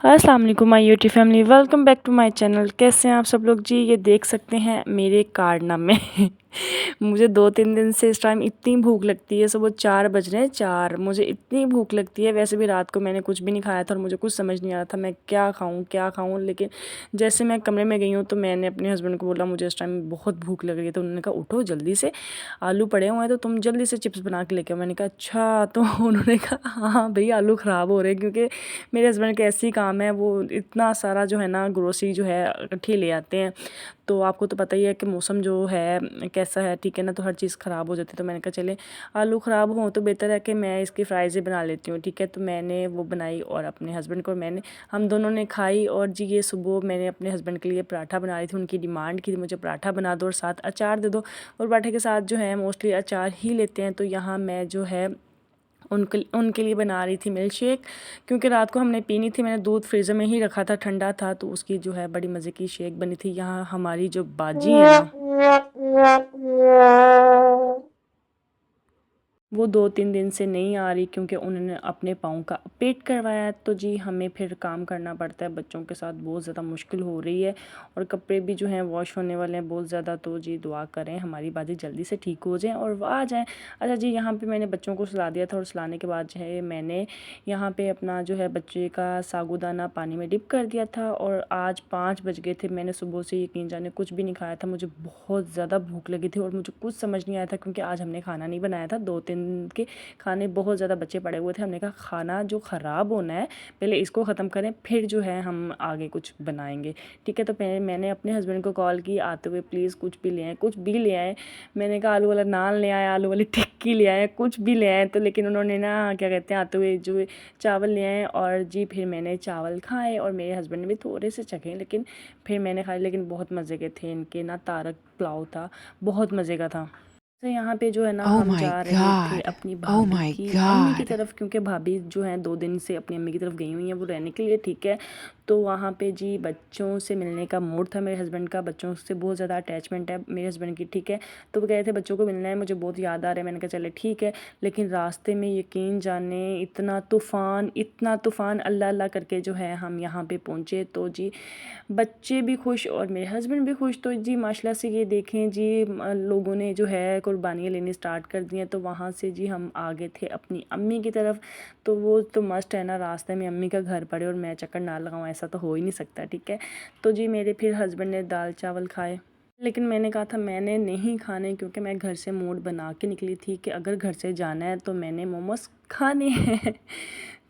अस्सलाम वालेकुम my YouTube family, welcome back to my channel. कैसे हैं आप सब लोग जी? ये देख सकते हैं मेरे कारनामे मुझे 2-3 दिन से इस टाइम इतनी भूख लगती है। सुबह 4 बज रहे हैं, 4 मुझे इतनी भूख लगती है। वैसे भी रात को मैंने कुछ भी नहीं खाया था और मुझे कुछ समझ नहीं आ रहा था मैं क्या खाऊं। लेकिन जैसे मैं कमरे में गई हूँ तो मैंने अपने हस्बैंड को बोला मुझे इस टाइम बहुत भूख लग रही है। तो उन्होंने कहा उठो जल्दी से, आलू पड़े हुए हैं तो तुम जल्दी से चिप्स बना के लेके आओ। मैंने कहा अच्छा। तो उन्होंने कहा हाँ भाई आलू ख़राब हो रहे हैं, क्योंकि मेरे हस्बैंड का ऐसी काम है, वो इतना सारा जो है ना ग्रोसरी जो है इकट्ठी ले आते हैं। तो आपको तो पता ही है कि मौसम जो है कैसा है, ठीक है ना, तो हर चीज़ ख़राब हो जाती है। तो मैंने कहा चले आलू ख़राब हों तो बेहतर है कि मैं इसकी फ्राइज़ बना लेती हूँ, ठीक है। तो मैंने वो बनाई और अपने हस्बैंड को हम दोनों ने खाई। और जी ये सुबह मैंने अपने हस्बैंड के लिए पराठा बना रही थी। उनकी डिमांड की थी मुझे पराठा बना दो और साथ अचार दे दो, और पराठे के साथ जो है मोस्टली अचार ही लेते हैं। तो यहाँ मैं जो है उनके लिए बना रही थी मिल्क शेक, क्योंकि रात को हमने पीनी थी। मैंने दूध फ्रीज़र में ही रखा था, ठंडा था, तो उसकी जो है बड़ी मज़े की शेक बनी थी। यहाँ हमारी जो बाजी है ना, वो 2-3 दिन से नहीं आ रही, क्योंकि उन्होंने अपने पाँव का ऑपरेट करवाया है। तो जी हमें फिर काम करना पड़ता है, बच्चों के साथ बहुत ज़्यादा मुश्किल हो रही है। और कपड़े भी जो हैं वॉश होने वाले हैं बहुत ज़्यादा। तो जी दुआ करें हमारी बाजी जल्दी से ठीक हो जाए और आ जाएँ। अच्छा जी, यहाँ पे मैंने बच्चों को सुला दिया था और सुलाने के बाद जो है मैंने यहाँ पे अपना जो है बच्चे का साबूदाना पानी में डिप कर दिया था। और आज 5 बज गए थे, मैंने सुबह से यकीन जाने कुछ भी नहीं खाया था। मुझे बहुत ज़्यादा भूख लगी थी और मुझे कुछ समझ नहीं आया था, क्योंकि आज हमने खाना नहीं बनाया था। 2-3 के खाने बहुत ज़्यादा बच्चे पड़े हुए थे। हमने कहा खाना जो ख़राब होना है पहले इसको ख़त्म करें, फिर जो है हम आगे कुछ बनाएंगे, ठीक है। तो मैंने अपने हस्बैंड को कॉल की आते हुए, प्लीज़ कुछ भी ले आए, कुछ भी ले आए। मैंने कहा आलू वाला नान ले आए, आलू वाली टिक्की ले आए, कुछ भी ले आए। तो लेकिन उन्होंने ना क्या कहते हैं आते हुए जो चावल ले आए। और जी फिर मैंने चावल खाए और मेरे हस्बैंड ने भी थोड़े से चखे, लेकिन फिर मैंने खाए। लेकिन बहुत मज़े के थे इनके ना, तारक पुलाव था, बहुत मज़े का था। तो यहाँ पे जो है ना Oh हम my जा रहे थे God. अपनी Oh भाभी my की अम्मी की God. तरफ, क्योंकि भाभी जो है 2 दिन से अपनी अम्मी की तरफ गई हुई हैं वो रहने के लिए, ठीक है। तो वहाँ पे जी बच्चों से मिलने का मूड था मेरे हस्बैंड का। बच्चों से बहुत ज़्यादा अटैचमेंट है मेरे हस्बैंड की, ठीक है। तो वो कह रहे थे बच्चों को मिलना है, मुझे बहुत याद आ रहा है। मैंने कहा चले ठीक है। लेकिन रास्ते में यकीन जाने इतना तूफ़ान अल्लाह अल्लाह करके जो है हम यहाँ पे पहुँचे। तो जी बच्चे भी खुश और मेरे हस्बैंड भी खुश। तो जी माशाल्लाह से ये देखें जी लोगों ने जो है कुर्बानियाँ लेनी स्टार्ट कर दी हैं। तो वहाँ से जी हम आगे थे अपनी अम्मी की तरफ। तो वो तो मस्ट है ना, रास्ते में अम्मी का घर पड़े और मैं चक्कर ना लगाऊँ, ऐसा तो हो ही नहीं सकता, ठीक है। तो जी मेरे फिर हस्बैंड ने दाल चावल खाए, लेकिन मैंने कहा था मैंने नहीं खाने, क्योंकि मैं घर से मूड बना के निकली थी कि अगर घर से जाना है तो मैंने मोमोज़ खाने हैं।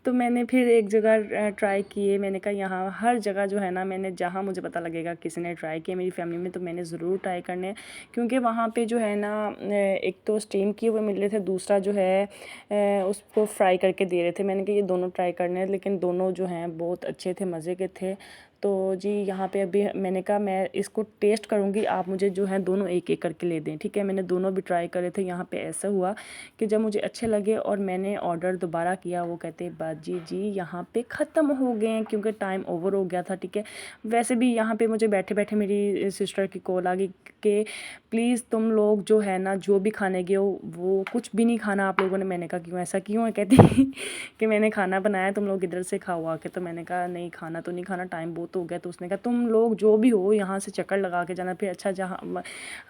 तो मैंने फिर एक जगह ट्राई किए। मैंने कहा यहाँ हर जगह जो है ना, मैंने जहाँ मुझे पता लगेगा किसी ने ट्राई किया मेरी फैमिली में, तो मैंने ज़रूर ट्राई करने हैं। क्योंकि वहाँ पे जो है ना एक तो स्टीम किए हुए मिल रहे थे, दूसरा जो है उसको फ्राई करके दे रहे थे। मैंने कहा ये दोनों ट्राई करने हैं, लेकिन दोनों जो हैं बहुत अच्छे थे, मज़े के थे। तो जी यहाँ पे अभी मैंने कहा मैं इसको टेस्ट करूँगी, आप मुझे जो है दोनों एक एक करके ले दें, ठीक है। मैंने दोनों भी ट्राई करे थे। यहाँ पे ऐसा हुआ कि जब मुझे अच्छे लगे और मैंने ऑर्डर दोबारा किया, वो कहते बाजी जी यहाँ पे ख़त्म हो गए हैं, क्योंकि टाइम ओवर हो गया था, ठीक है। वैसे भी यहाँ पे मुझे बैठे बैठे मेरी सिस्टर की कॉल आ गई कि प्लीज़ तुम लोग जो है ना जो भी खाने गए हो वो कुछ भी नहीं खाना आप लोगों ने। मैंने कहा क्यों, ऐसा क्यों है? कहती कि मैंने खाना बनाया, तुम लोग इधर से खाओ आके। तो मैंने कहा नहीं खाना तो नहीं खाना, टाइम बहुत हो गया। तो उसने कहा तुम लोग जो भी हो यहाँ से चक्कर लगा के जाना। फिर अच्छा जहाँ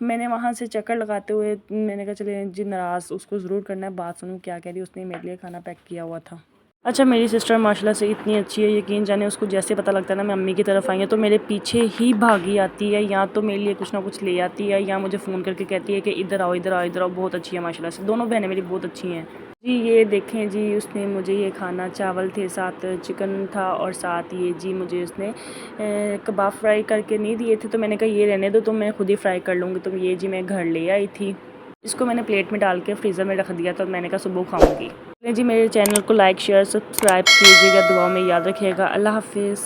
मैंने वहाँ से चक्कर लगाते हुए मैंने कहा चले जी नाराज़ उसको ज़रूर करना है, बात सुनूँ क्या कह रही है। उसने मेरे लिए खाना पैक किया हुआ था। अच्छा मेरी सिस्टर माशाल्लाह से इतनी अच्छी है, यकीन जाने उसको जैसे पता लगता है ना मैं अम्मी की तरफ आई हूँ तो मेरे पीछे ही भागी आती है, या तो मेरे लिए कुछ ना कुछ ले आती है, या मुझे फ़ोन करके कहती है कि इधर आओ इधर आओ इधर आओ। बहुत अच्छी है माशाल्लाह से, दोनों बहनें मेरी बहुत अच्छी हैं जी। ये देखें जी उसने मुझे ये खाना, चावल थे, साथ चिकन था, और साथ ये जी मुझे उसने कबाब फ्राई करके नहीं दिए थे। तो मैंने कहा ये रहने दो, तो मैं खुद ही फ्राई कर लूँगी। तो ये जी मैं घर ले आई थी, इसको मैंने प्लेट में डाल के फ्रीज़र में रख दिया। तो मैंने कहा सुबह खाऊंगी। जी मेरे चैनल को लाइक शेयर सब्सक्राइब कीजिएगा, दुआ में याद रखिएगा। अल्लाह हाफिज़।